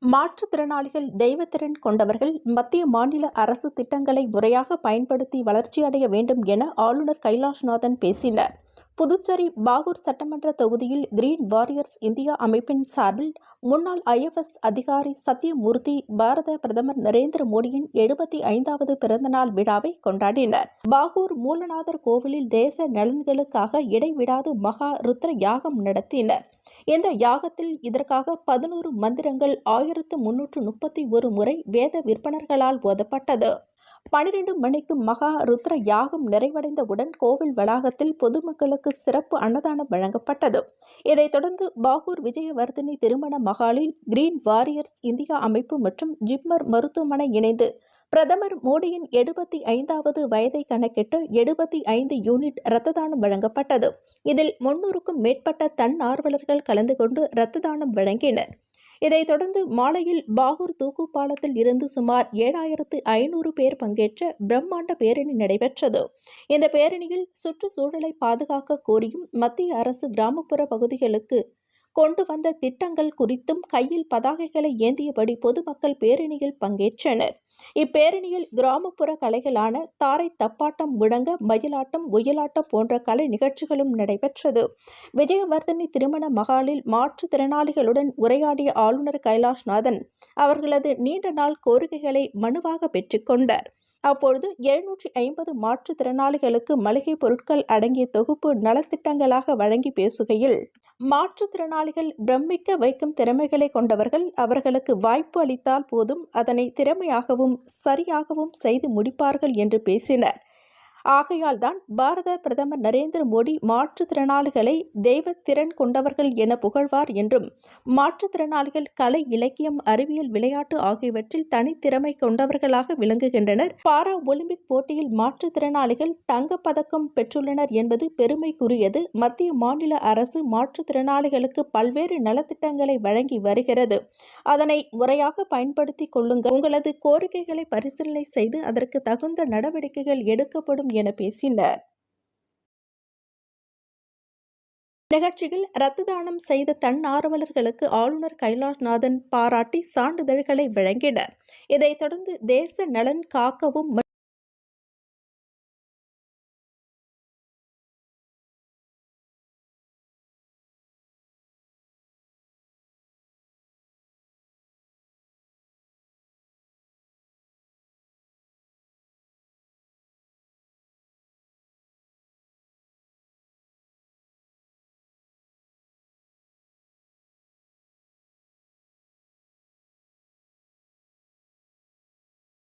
மாற்றுத்திறனாளிகள் தெய்வத்திறன் கொண்டவர்கள் மத்திய மாநில அரசு திட்டங்களை முறையாக பயன்படுத்தி வளர்ச்சியடைய வேண்டும் என ஆளுநர் கைலாஷ்நாதன் பேசினார். புதுச்சேரி பாகூர் சட்டமன்ற தொகுதியில் கிரீன் வாரியர்ஸ் இந்தியா அமைப்பின் சார்பில் முன்னாள் IFS அதிகாரி சத்யமூர்த்தி பாரத பிரதமர் நரேந்திர மோடியின் 75வது பிறந்தநாள் விழாவை கொண்டாடினர். பாகூர் மூலநாதர் கோவிலில் தேச நலன்களுக்காக இடைவிடாது மகா ருத்ர யாகம் நடத்தினர். இந்த யாகத்தில் இதற்காக 11 மந்திரங்கள் 1331 முறை வேத விற்பனர்களால் ஓதப்பட்டது. 12 மணிக்கு மகா ருத்ர யாகம் நிறைவடைந்தவுடன் கோவில் வளாகத்தில் பொதுமக்களுக்கு சிறப்பு அன்னதானம் வழங்கப்பட்டது. இதைத் தொடர்ந்து பாகூர் விஜயவர்தினி திருமண மகாலில் கிரீன் வாரியர்ஸ் இந்தியா அமைப்பு மற்றும் ஜிப்மர் மருத்துவமனை இணைந்து பிரதமர் மோடியின் 75வது வயதை கணக்கிட்டு 75 யூனிட் இரத்த தானம் வழங்கப்பட்டது. இதில் 300க்கும் மேற்பட்ட தன்னார்வலர்கள் கலந்து கொண்டு இரத்த தானம் வழங்கினர். இதைத் தொடர்ந்து மாலையில் பாகூர் தூக்கு பாலத்தில் இருந்து சுமார் 7500 பேர் பங்கேற்ற பிரம்மாண்ட பேரணி நடைபெற்றது. இந்த பேரணியில் சுற்றுச்சூழலை பாதுகாக்க கோரியும் மத்திய அரசு கிராமப்புற பகுதிகளுக்கு கொண்டு வந்த திட்டங்கள் குறித்தும் கையில் பதாகைகளை ஏந்தியபடி பொதுமக்கள் பேரணியில் பங்கேற்றனர். இப்பேரணியில் கிராமப்புற கலைகளான தாரை தப்பாட்டம், முழங்க, மயிலாட்டம், ஒயிலாட்டம் போன்ற கலை நிகழ்ச்சிகளும் நடைபெற்றது. விஜயவர்தினி திருமண மகாலில் மாற்றுத்திறனாளிகளுடன் உரையாடிய ஆளுநர் கைலாஷ்நாதன் அவர்களது நீண்ட நாள் கோரிக்கைகளை மனுவாக பெற்றுக்கொண்டார். அப்பொழுது 750 மாற்றுத்திறனாளிகளுக்கு மளிகை பொருட்கள் அடங்கிய தொகுப்பு நலத்திட்டங்களாக வழங்கி பேசுகையில், மாற்றுத்திறனாளிகள் பிரமிக்க வைக்கும் திறமைகளை கொண்டவர்கள். அவர்களுக்கு வாய்ப்பு அளித்தால் போதும் அதனை திறமையாகவும் சரியாகவும் செய்து முடிப்பார்கள் என்று பேசினர். ஆகையால் தான் பாரத பிரதமர் நரேந்திர மோடி மாற்றுத்திறனாளிகளை தெய்வத்திறன் கொண்டவர்கள் என புகழ்வார் என்றும், மாற்றுத்திறனாளிகள் கலை, இலக்கியம், அறிவியல், விளையாட்டு ஆகியவற்றில் தனித்திறமை கொண்டவர்களாக விளங்குகின்றனர். பாரா ஒலிம்பிக் போட்டியில் மாற்றுத்திறனாளிகள் தங்கப்பதக்கம் பெற்றுள்ளனர் என்பது பெருமைக்குரியது. மத்திய மாநில அரசு மாற்றுத்திறனாளிகளுக்கு பல்வேறு நலத்திட்டங்களை வழங்கி வருகிறது. அதனை முறையாக பயன்படுத்திக் கொள்ளுங்கள். உங்களது கோரிக்கைகளை பரிசீலனை செய்து அதற்கு தகுந்த நடவடிக்கைகள் எடுக்கப்படும் என பேசினர். நிகழ்ச்சியில் இரத்த தானம் செய்த தன்னார்வலர்களுக்கு ஆளுநர் கைலாஷ்நாதன் பாராட்டி சான்றிதழ்களை வழங்கினர். இதைத் தொடர்ந்து தேச நலன் காக்கவும்